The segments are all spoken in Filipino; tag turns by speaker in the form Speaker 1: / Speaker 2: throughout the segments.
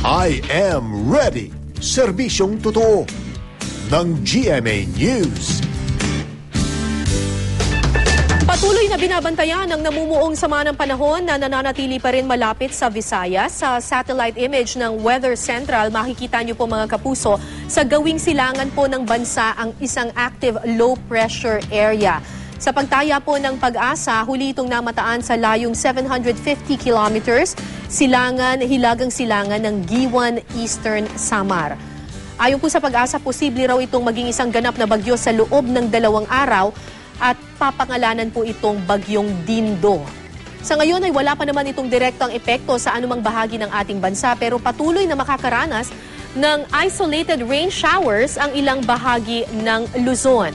Speaker 1: I am ready. Serbisyong totoo ng GMA News.
Speaker 2: Patuloy na binabantayan ng namumuong sama ng panahon na nananatili pa rin malapit sa Visayas. Sa satellite image ng Weather Central, makikita niyo po mga kapuso, sa gawing silangan po ng bansa ang isang active low pressure area. Sa pagtaya po ng Pag-asa, huli itong namataan sa layong 750 kilometers, hilagang silangan ng Giwan Eastern Samar. Ayon po sa Pag-asa, posible raw itong maging isang ganap na bagyo sa loob ng 2 araw at papangalanan po itong Bagyong Dindo. Sa ngayon ay wala pa naman itong direktang epekto sa anumang bahagi ng ating bansa, pero patuloy na makakaranas ng isolated rain showers ang ilang bahagi ng Luzon.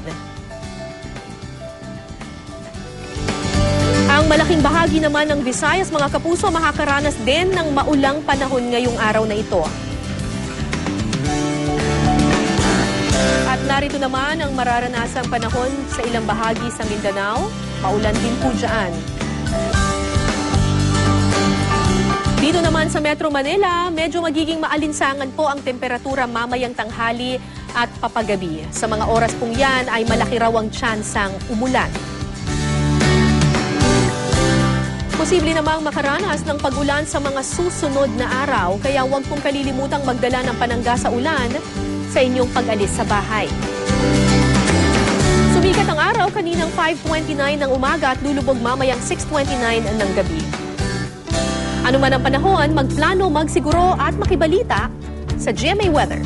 Speaker 2: Ang malaking bahagi naman ng Visayas, mga kapuso, makakaranas din ng maulang panahon ngayong araw na ito. At narito naman ang mararanasang panahon sa ilang bahagi sa Mindanao. Maulan din po dyan. Dito naman sa Metro Manila, medyo magiging maalinsangan po ang temperatura mamayang tanghali at papagabi. Sa mga oras pong yan ay malaki raw ang tsansang umulan. Posible namang makaranas ng pag-ulan sa mga susunod na araw, kaya huwag pong kalilimutang magdala ng panangga sa ulan sa inyong pag-alis sa bahay. Sumikat ang araw kaninang 5:29 ng umaga at lulubog mamayang 6:29 ng gabi. Ano man ang panahon, magplano, magsiguro at makibalita sa GMA Weather.